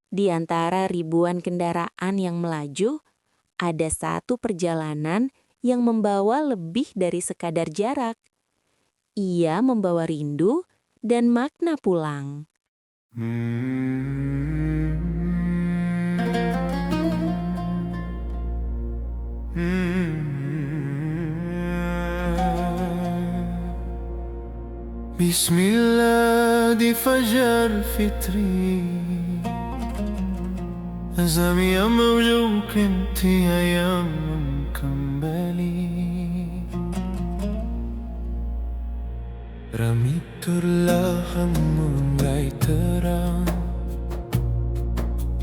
Di antara ribuan kendaraan yang melaju, ada satu perjalanan yang membawa lebih dari sekadar jarak. Ia membawa rindu dan makna pulang. Bismillah di fajar fitri, azami yang mewujudkan tiada yang kembali. Rami perlahan mulai terang,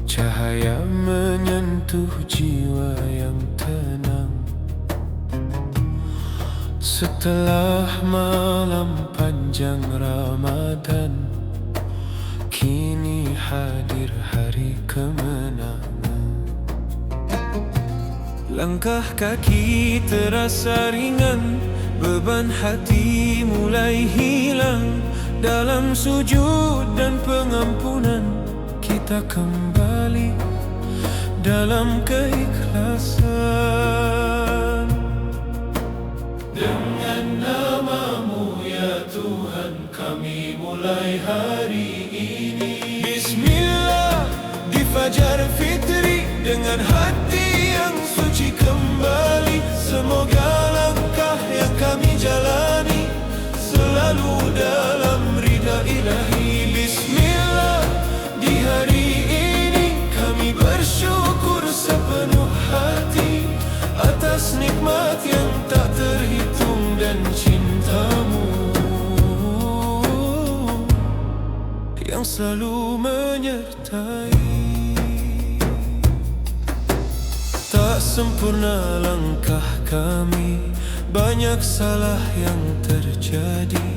cahaya menyentuh jiwa yang tenang. Setelah malam panjang Ramadan, kini hadir hari kemenangan. Langkah kaki terasa ringan, beban hati mulai hilang. Dalam sujud dan pengampunan, kita kembali dalam keikhlasan. Dengan nama-Mu ya Tuhan, kami mulai hari ini. Bismillah di fajar fitri, dengan hati yang suci kembali. Semoga langkah yang kami jalani selalu dalam ridha ilahi. Bismillah di hari ini, kami bersyukur sepenuh hati atas nikmat yang tak terhitung dan cinta-Mu yang selalu menyertai. Tak sempurna langkah kami, banyak salah yang terjadi,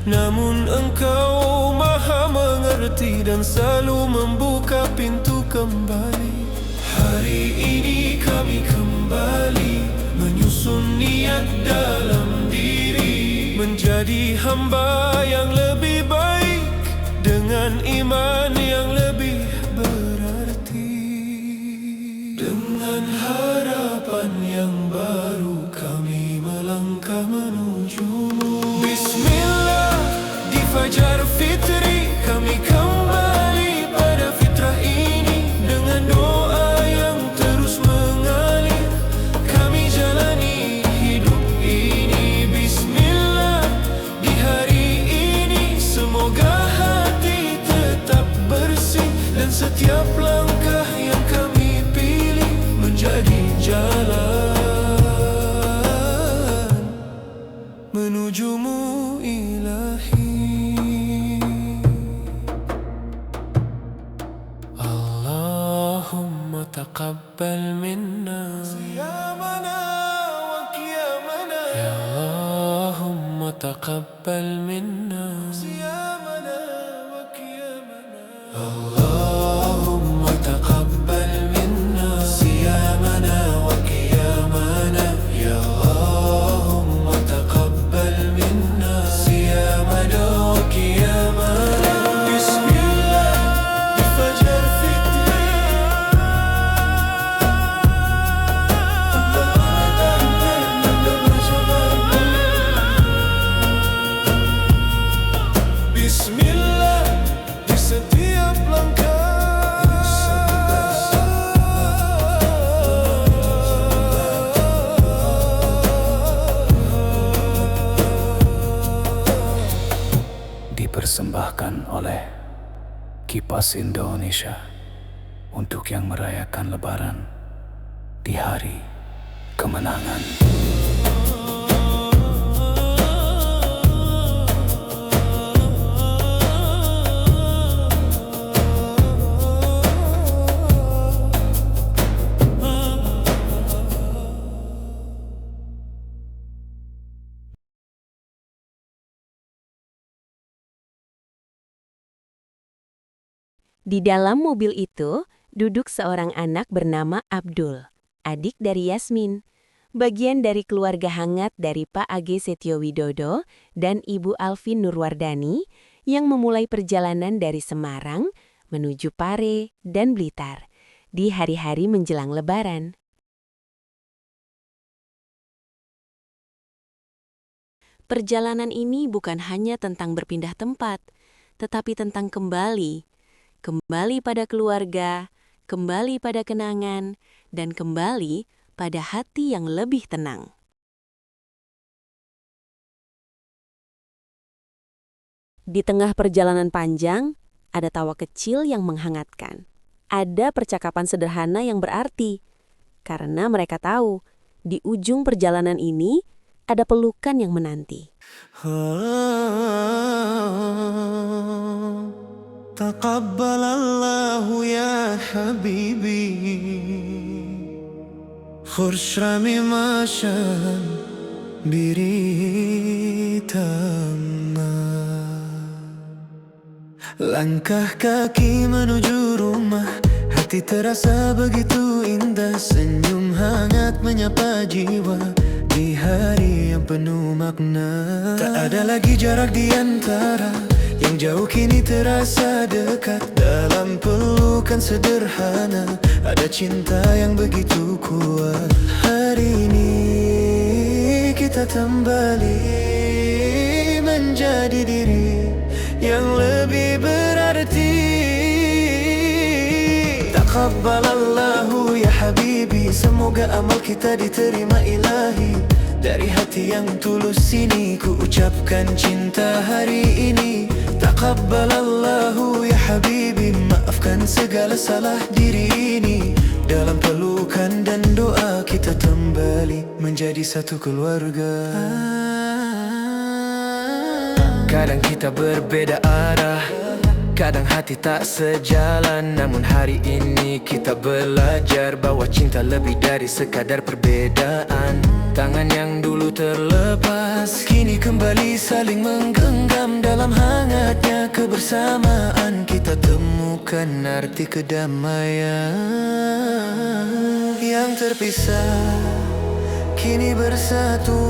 namun Engkau maha mengerti dan selalu membuka pintu kembali. Hari تقبل منا صيامنا وقيامنا يا اللهم تقبل منا صيامنا وقيامنا اللهم تقبل منا صيامنا وقيامنا يا اللهم تقبل منا صيامنا وقيامنا بسم الله الفجر في Bismillah di setiap langkah dipersembahkan oleh Kipas Indonesia untuk yang merayakan Lebaran di hari kemenangan. Di dalam mobil itu, duduk seorang anak bernama Abdul, adik dari Yasmin, bagian dari keluarga hangat dari Pak Age Setiowidodo dan Ibu Alvin Nurwardani yang memulai perjalanan dari Semarang menuju Pare dan Blitar di hari-hari menjelang Lebaran. Perjalanan ini bukan hanya tentang berpindah tempat, tetapi tentang kembali pada keluarga, kembali pada kenangan, dan kembali pada hati yang lebih tenang. Di tengah perjalanan panjang, ada tawa kecil yang menghangatkan. Ada percakapan sederhana yang berarti, karena mereka tahu, di ujung perjalanan ini ada pelukan yang menanti. تقبل الله يا حبيبي خرش رمي ماشان biritama langkah kaki menuju rumah, hati terasa begitu indah, senyum hangat menyapa jiwa di hari yang penuh makna. Tak ada lagi jarak di antara, yang jauh kini terasa dekat. Dalam pelukan sederhana ada cinta yang begitu kuat. Hari ini kita kembali menjadi diri yang lebih berarti. Taqabbalallahu ya habibi, semoga amal kita diterima ilahi. Dari hati yang tulus ini ku ucapkan cinta hari ini. Taqabbalallahu ya habibi, maafkan segala salah diri ini. Dalam pelukan dan doa kita kembali menjadi satu keluarga. Kadang kita berbeda arah, kadang hati tak sejalan, namun hari ini kita belajar bahwa cinta lebih dari sekadar perbedaan. Tangan yang dulu terlepas kini kembali saling menggenggam. Dalam hangatnya kebersamaan kita temukan arti kedamaian. Yang terpisah kini bersatu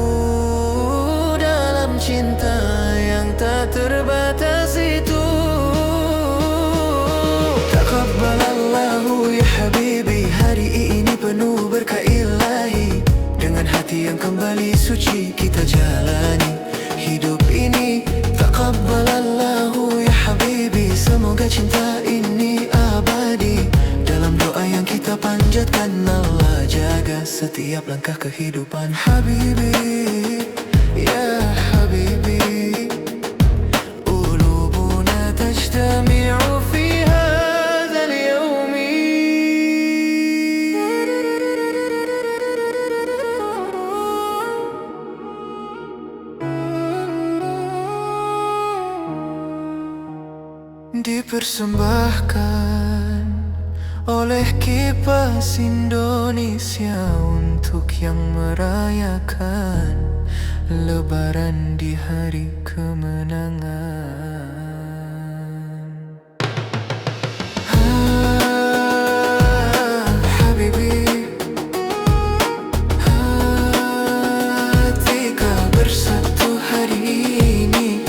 dalam cinta yang tak terbatas itu. Taqabbalallahu ya habibi, hari ini penuh berkah ilahi. Dengan hati yang kembali suci kita jalani hidup ini. Taqabbalallahu ya habibi, semoga cinta ini abadi. Dalam doa yang kita panjatkan, Allah jaga setiap langkah kehidupan. Habibi, ya habibi, qulubuna tajtami'u fi hadzal yawmi. Dipersembahkan oleh Kipas Indonesia untuk yang merayakan Lebaran di hari kemenangan. Habibi, hati kau bersatu hari ini.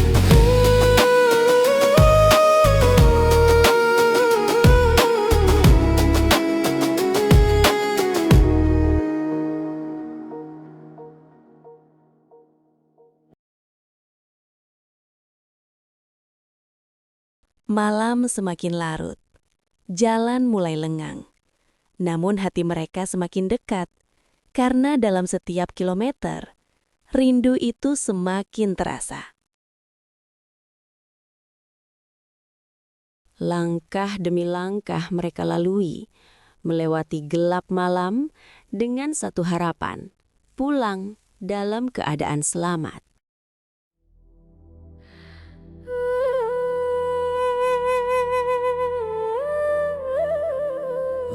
Malam semakin larut, jalan mulai lengang. Namun hati mereka semakin dekat, karena dalam setiap kilometer, rindu itu semakin terasa. Langkah demi langkah mereka lalui, melewati gelap malam dengan satu harapan, pulang dalam keadaan selamat.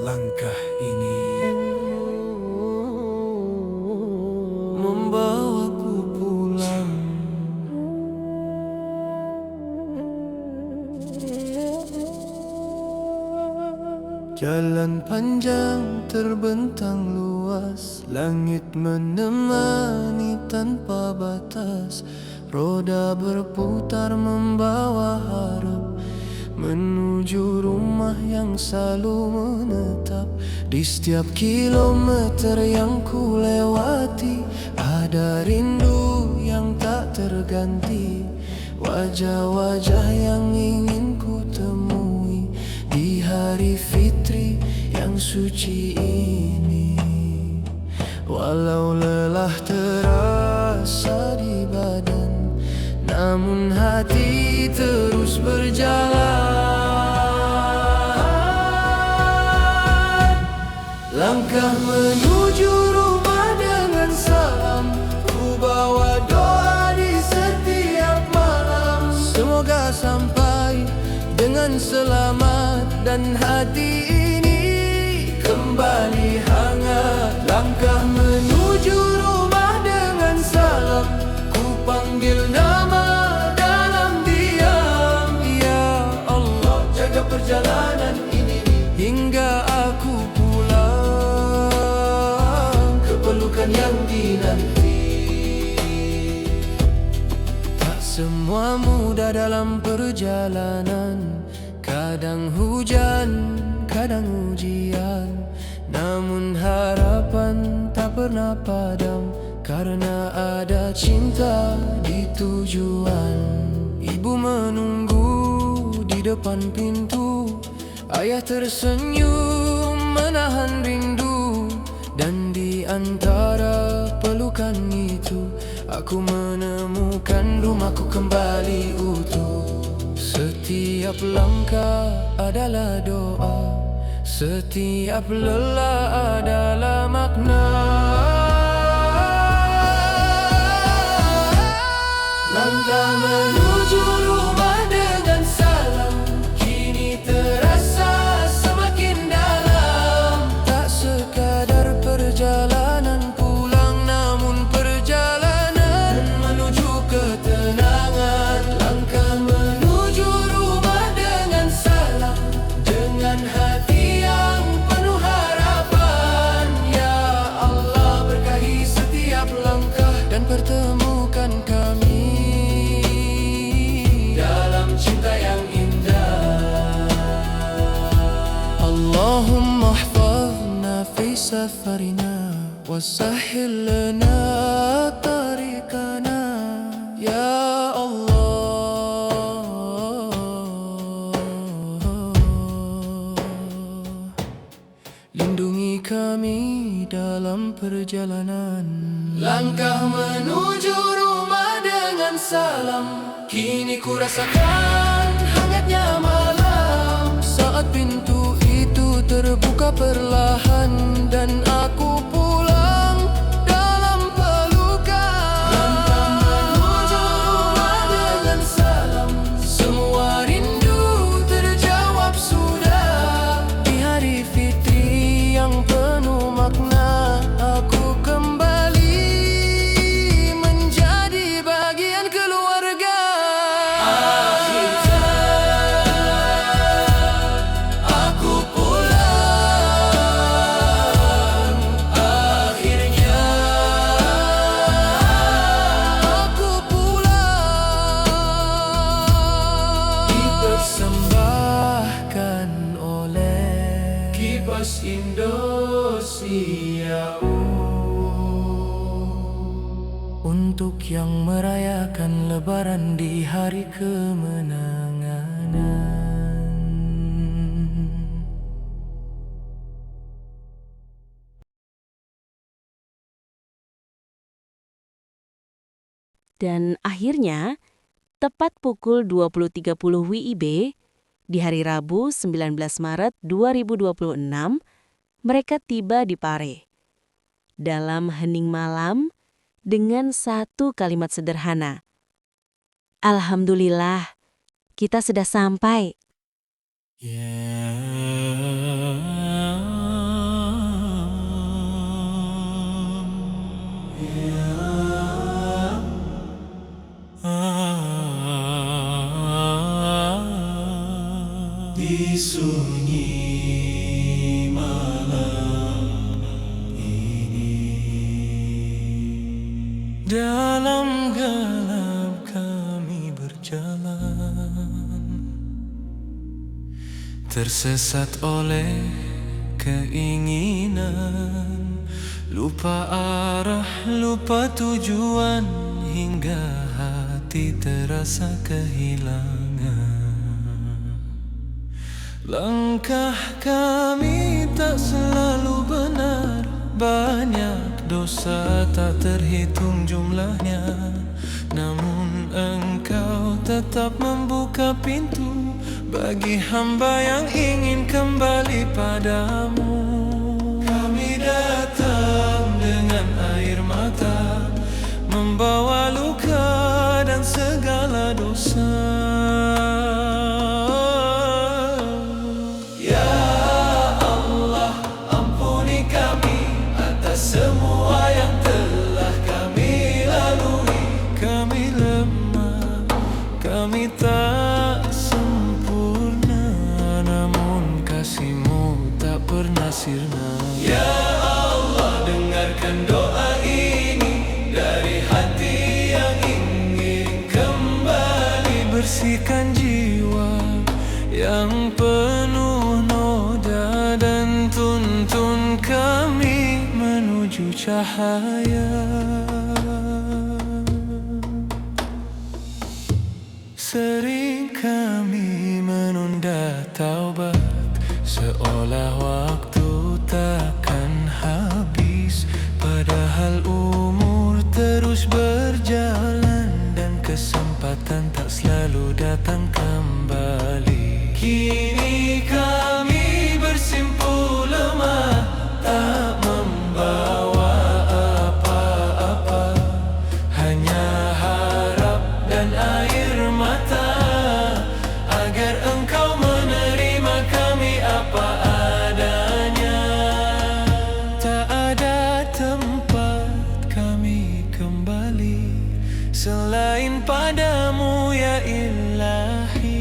Langkah ini membawaku pulang. Jalan panjang terbentang luas, langit menemani tanpa batas. Roda berputar membawa harap menuju rumah yang selalu menetap. Di setiap kilometer yang ku lewati, ada rindu yang tak terganti. Wajah-wajah yang ingin ku temui di hari fitri yang suci ini. Walau lelah terasa di badan, namun hati terus berjalan. Langkah menuju rumah dengan salam, ku bawa doa di setiap malam. Semoga sampai dengan selamat dan hati ini kembali hangat. Langkah menuju rumah dengan salam, ku panggil nama dalam diam. Ya Allah, jaga perjalanan ini hingga aku pulang ke pelukan yang dinanti. Tak semua mudah dalam perjalanan, kadang hujan, kadang ujian. Namun harapan tak pernah padam, karena ada cinta di tujuan. Ibu menunggu di depan pintu, ayah tersenyum menahan rindu. Dan di antara pelukan itu, aku menemukan rumahku kembali utuh. Setiap langkah adalah doa, setiap lelah adalah makna. Langkah menuju rumah dengan salam, kini terasa semakin dalam. Tak sekadar perjalanan pulang, namun perjalanan menuju ketenangan. Langkah menuju rumah dengan salam, dengan hati yang penuh harapan. Ya Allah, berkahi setiap langkah dan pertemukan kami dalam cinta yang indah. Allahumma hafazna fi safarina wasahhil lana tariqana. Ya Allah, lindungi kami dalam perjalanan. Langkah menuju rumah dengan salam, kini ku rasakan hangatnya malam. Saat pintu itu terbuka perlahan dan aku pulang dalam pelukan. Langkah menuju rumah dengan salam, semua rindu terjawab sudah. Di hari Untuk yang merayakan Lebaran di hari kemenangan. Dan akhirnya, tepat pukul 20.30 WIB, di hari Rabu 19 Maret 2026, mereka tiba di Pare. Dalam hening malam, dengan satu kalimat sederhana. Alhamdulillah, kita sudah sampai. Di sunyi malam ini, dalam gelap kami berjalan, tersesat oleh keinginan, lupa arah, lupa tujuan, hingga hati terasa kehilangan. Langkah kami tak selalu benar, banyak dosa tak terhitung jumlahnya. Namun engkau tetap membuka pintu bagi hamba yang ingin kembali padamu. Kami datang dengan air mata, membawa luka dan segala dosa. Semua yang telah kami lalui, kami lemah, kami tak sempurna, namun kasih-Mu tak pernah sirna. Ya Allah, dengarkan doa ini dari hati yang ingin kembali, bersihkan jiwa yang penuh noda dan tuntun kami menuju cahaya. Sering kami menunda taubat, seolah waktu takkan habis. Padahal umur terus berjalan dan kesempatan tak selalu datang kembali. Kini kami bersimpul lemah, tak membawa apa-apa, hanya harap dan air mata, agar Engkau menerima kami apa adanya. Tak ada tempat kami kembali selain padamu ya Ilahi.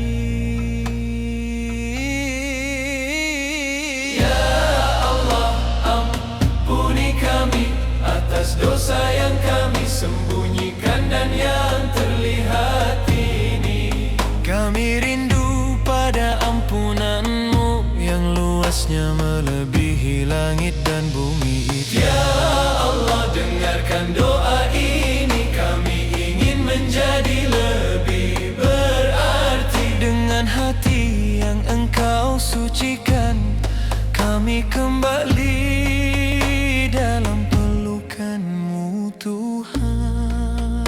Dosa yang kami sembunyikan dan yang terlihat ini, kami rindu pada ampunan-Mu yang luasnya melebihi langit dan bumi itu. Ya Allah, dengarkan doa ini, kami ingin menjadi lebih berarti. Dengan hati yang Engkau sucikan, kami kembali dalam pelukan-Mu Tuhan.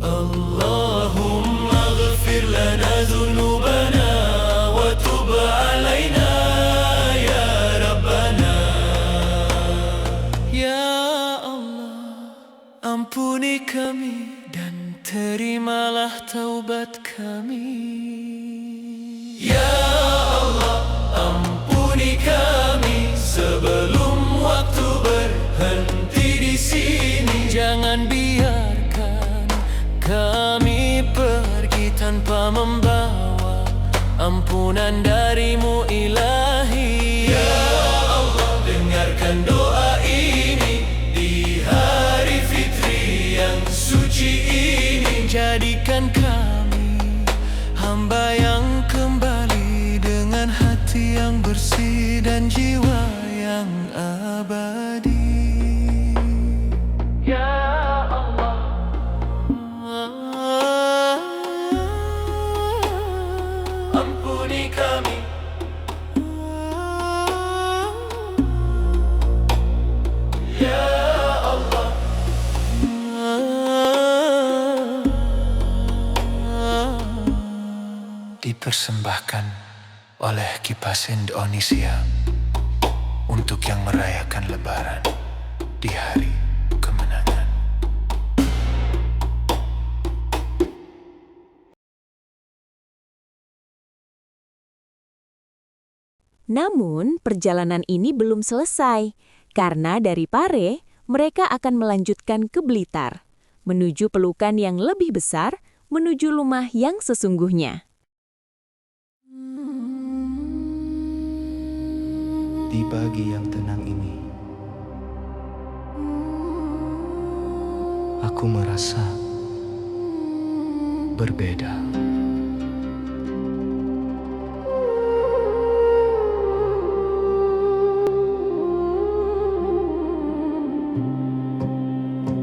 Allahumma ghafir lana dhunubana wa tub alaina ya Rabbana. Ya Allah, ampuni kami dan terimalah taubat kami. Ya Allah, ampuni kami sebelum waktu berhenti di sini. Jangan biarkan kami pergi tanpa membawa ampunan dari-Mu Ilahi. Ya Allah, dengarkan doa ini di hari fitri yang suci ini. Jadikan kami hamba yang kembali dengan hati yang bersih dan jiwa yang abadi. Ya Allah, ampuni kami. Ya Allah, dipersembahkan oleh Kipas Indonesia untuk yang merayakan Lebaran di hari kemenangan. Namun, perjalanan ini belum selesai, karena dari Pare, mereka akan melanjutkan ke Blitar, menuju pelukan yang lebih besar, menuju rumah yang sesungguhnya. Di pagi yang tenang ini, aku merasa berbeda.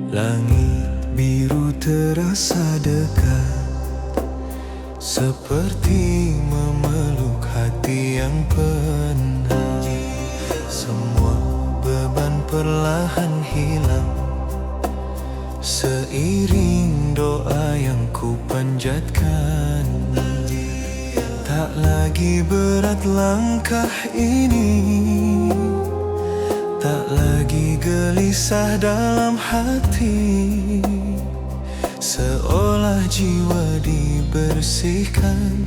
Langit biru terasa dekat, seperti memeluk hati yang penat. Semua beban perlahan hilang, seiring doa yang ku panjatkan. Tak lagi berat langkah ini, tak lagi gelisah dalam hati. Seolah jiwa dibersihkan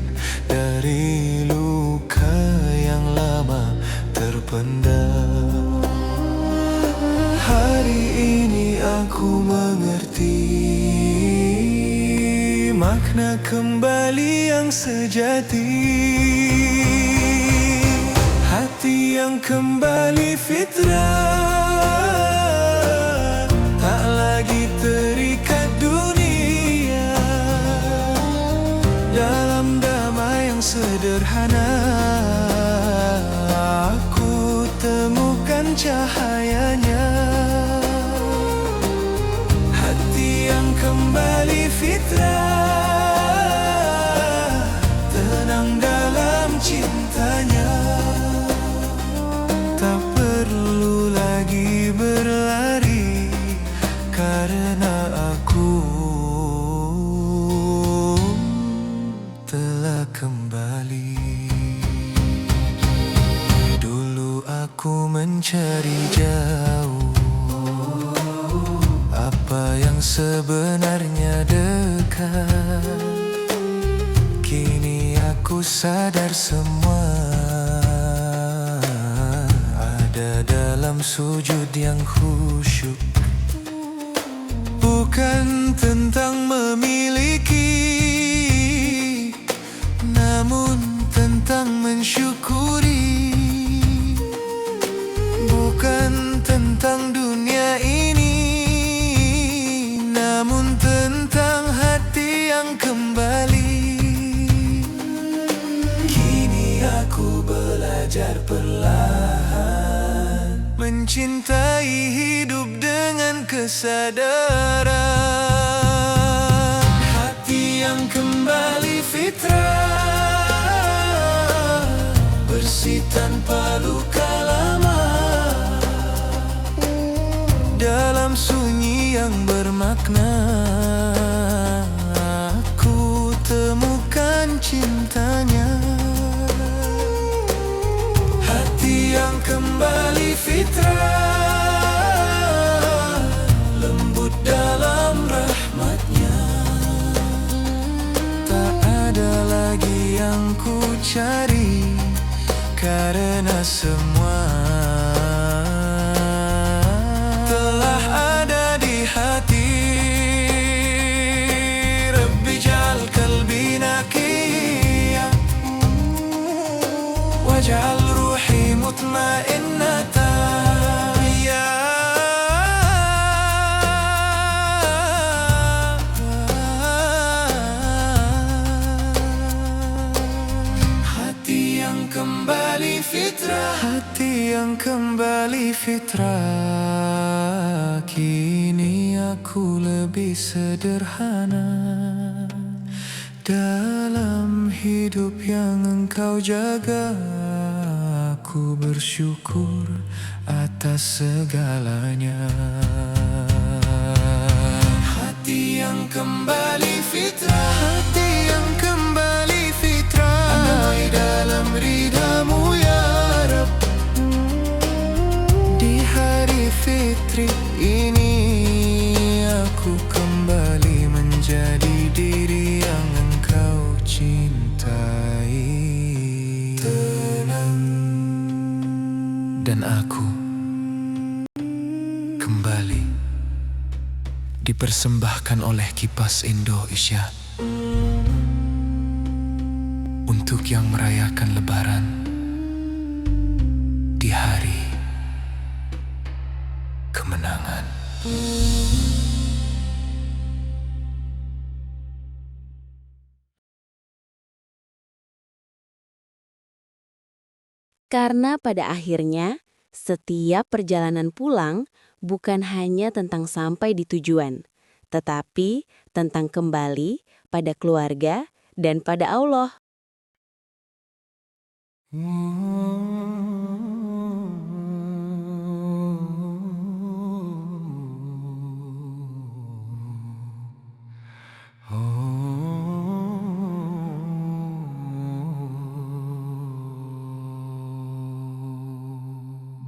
dari luka yang lama terpendam. Hari ini aku mengerti makna kembali yang sejati. Hati yang kembali fitrah, tak lagi terikat dunia. Dalam damai yang sederhana, aku temukan cahayanya. Hati yang kembali fitrah, tenang dalam cintanya. Tak perlu lagi berlari, karena aku telah kembali. Dulu aku mencari jauh apa yang sebenarnya dekat. Kini aku sadar semua ada dalam sujud yang khusyuk. Bukan tentang memiliki, namun tentang mensyukuri. Bukan tentang dunia ini, namun tentang hati yang kembali. Kini aku belajar perlahan mencintai hidup dengan kesadaran. Hati yang kembali fitrah, bersih tanpa luka lama. Dalam sunyi yang bermakna, aku temukan cintanya. Hati yang kembali fitrah, lembut dalam rahmatnya. Tak ada lagi yang ku cari, karena semua telah ada di hati. Rabbi ja'al qalbi naqiyya, waj'al ruhi mutma'innatan. Ya hati yang kembali fitrah, hati yang kembali kembali fitrah, kini aku lebih sederhana. Dalam hidup yang engkau jaga, aku bersyukur atas segalanya. Hati yang kembali fitrah, hati yang kembali fitrah, damai dalam ridhamu ya Rab. Di hari fitri ini aku kembali menjadi diri yang engkau cintai. Tenang. Dan aku kembali dipersembahkan oleh Kipas Indonesia untuk yang merayakan Lebaran di hari kemenangan. Karena pada akhirnya, setiap perjalanan pulang bukan hanya tentang sampai di tujuan, tetapi tentang kembali pada keluarga dan pada Allah.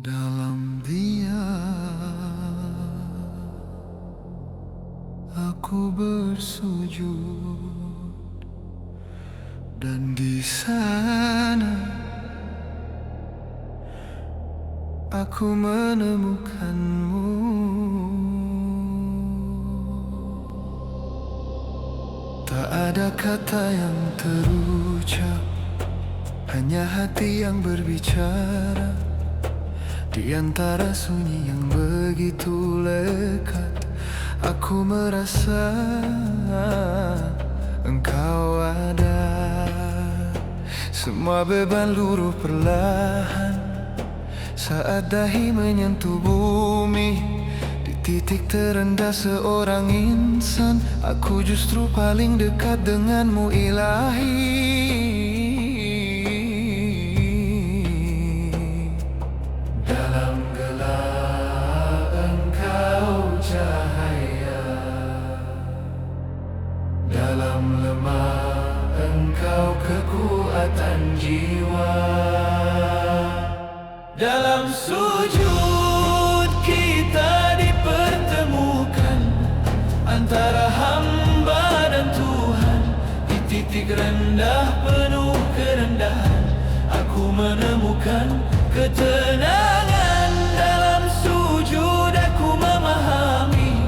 Dalam Dia aku bersujud, dan di sana aku menemukanmu. Tak ada kata yang terucap, hanya hati yang berbicara. Di antara sunyi yang begitu lekat, aku merasa engkau ada. Semua beban luruh perlahan saat dahi menyentuh bumi. Di titik terendah seorang insan, aku justru paling dekat denganmu Ilahi. Dalam gelap engkau cahaya, dalam lemah engkau kekuatan jiwa. Dalam sujud kita dipertemukan antara hamba dan Tuhan. Di titik rendah penuh kerendahan, aku menemukan ketenangan. Dalam sujud aku memahami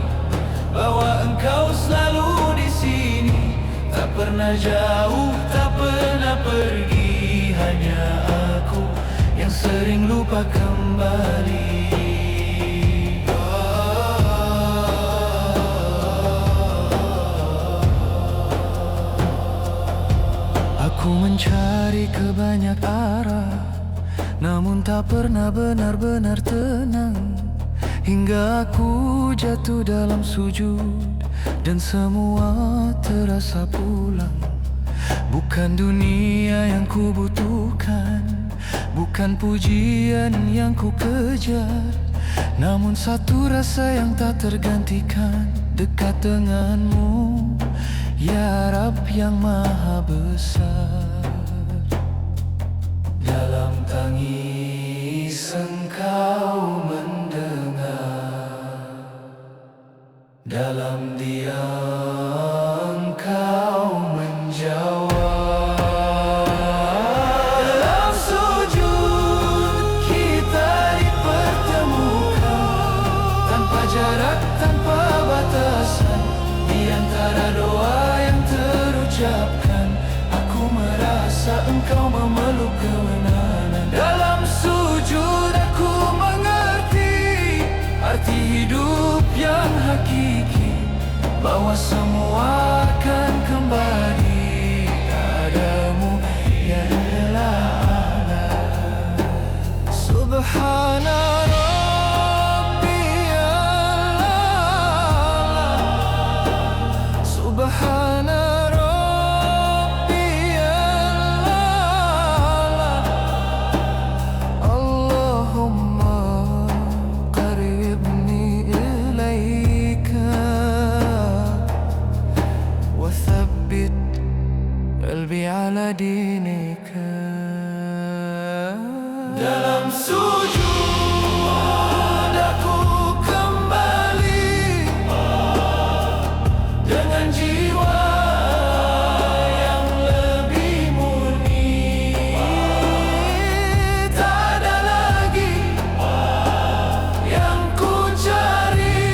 bahwa engkau selalu di sini, tak pernah jauh, tak pernah pergi. Hanya aku yang sering lupa kembali. Aku mencari ke banyak arah, namun tak pernah benar-benar tenang. Hingga aku jatuh dalam sujud, dan semua terasa pulang. Bukan dunia yang ku butuhkan, bukan pujian yang ku kejar, namun satu rasa yang tak tergantikan, dekat denganmu ya Rab yang maha besar. Dalam tangis engkau mendengar, dalam diam engkau menjawab. Dalam sujud kita dipertemukan tanpa jarak, tanpa batasan. Di antara doa yang terucapkan, aku merasa engkau memeluk kemenangan. Dalam sujud aku mengerti arti hidup yang hakiki, bahwa semua akan kembali padamu ya Allah. Subhana Rabbiyal A'la, Subhana Rabbiyal A'la. Allahumma qaribni ilaika wa thabbit qalbi ala dinika. Dalam sujud aku kembali dengan jiwa yang lebih murni. Tak ada lagi yang ku cari,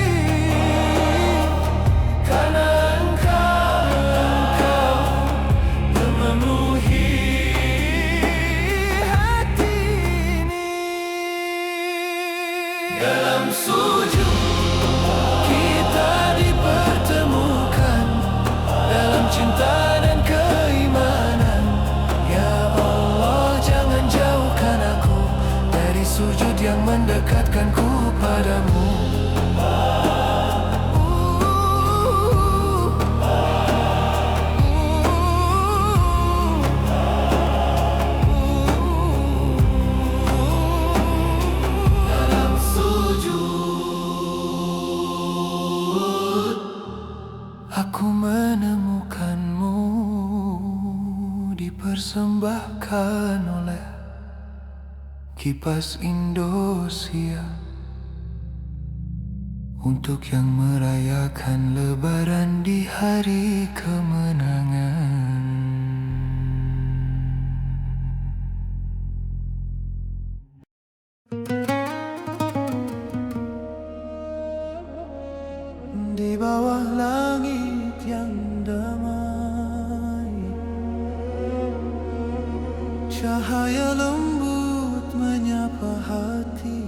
karena engkau memenuhi hati ini. Dalam sujud kita dipertemukan, dalam cinta dan keimanan. Ya Allah, jangan jauhkan aku dari sujud yang mendekatkanku padamu. Dalam sujud aku menemukanmu, dipersembahkan oleh Kipas Indosiar untuk yang merayakan Lebaran di hari kemenangan. Di bawah langit yang damai, cahaya lembut menyapa hati.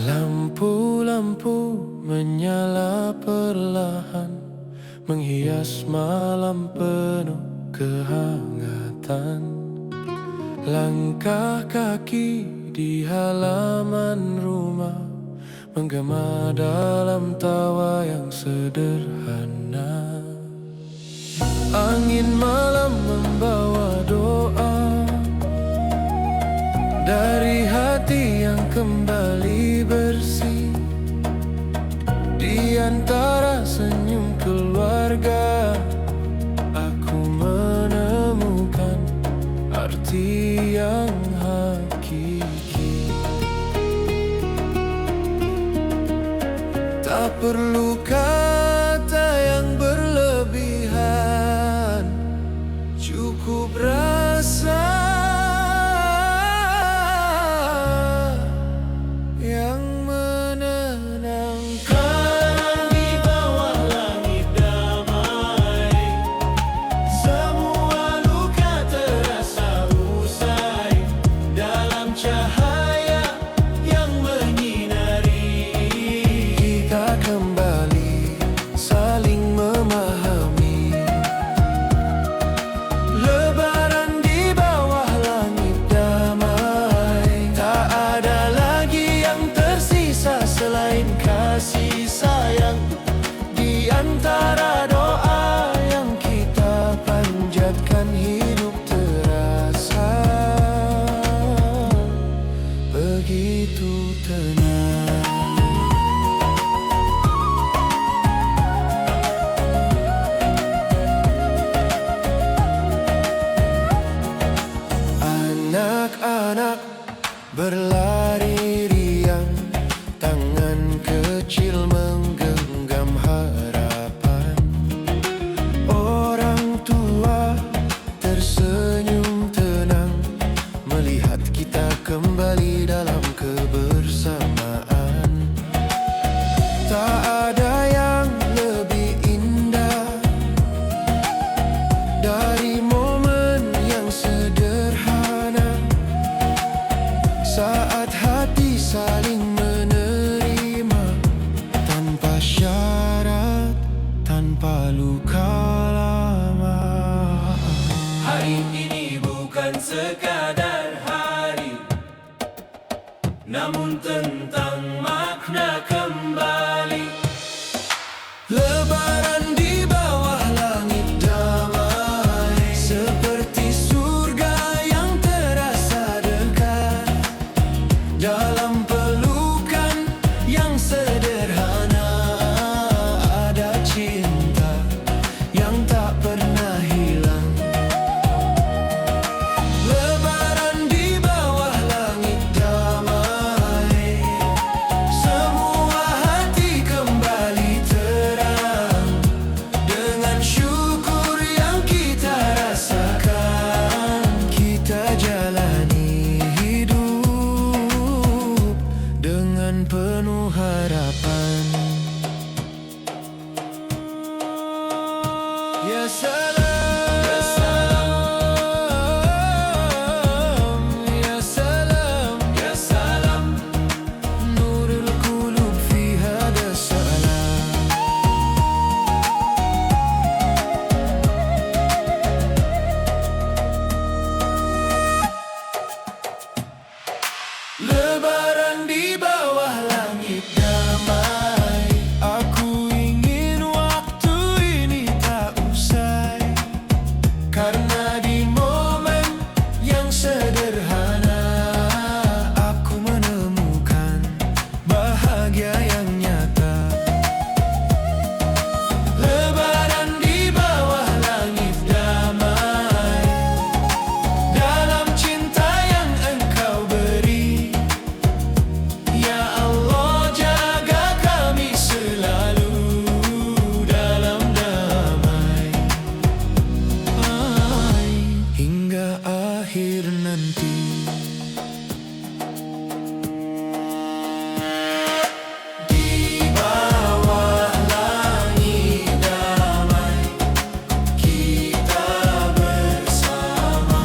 Lampu-lampu menyala perlahan, menghias malam penuh kehangatan. Langkah kaki di halaman rumah menggema dalam tawa yang sederhana. Angin malam membawa doa dari hati yang kembali bersih. Di antara senyum keluarga, aku menemukan arti yang hakiki. Tak perlu kata yang berlebihan sekadar hari, namun tentang makna kembali. Lebaran di bawah langit damai, seperti surga yang terasa dekat. Dalam pelukan yang sederhana, ada cinta yang tak pernah hilang. Lebaran di bawah langit damai, semua hati kembali terang. Dengan syukur yang kita rasakan, kita jalani hidup dengan penuh harapan. Ya salam, ya salam, ya salam, ya salam, Nurul Qulub fi hada salam. Lebaran di bawah langit damai, aku ingin waktu ini tak usai. Karena di momen yang sederhana, aku menemukan bahagia yang nyata. Lebaran di bawah langit damai, dalam cinta yang Engkau beri. Ya Allah, jaga kami selalu dalam damai, hingga akhir nanti. Di bawah langit damai, kita bersama.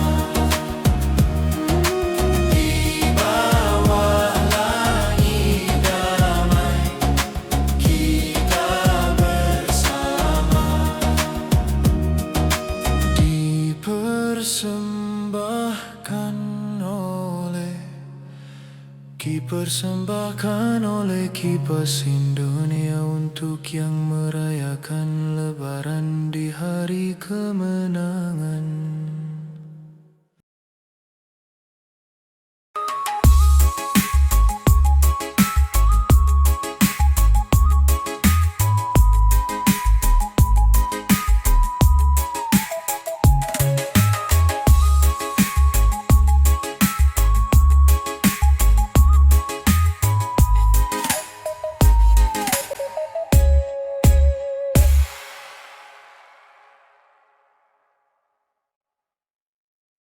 Di bawah langit damai, kita bersama. Dipersembahkan oleh Kipas Indonesia untuk yang merayakan Lebaran di hari kemenangan.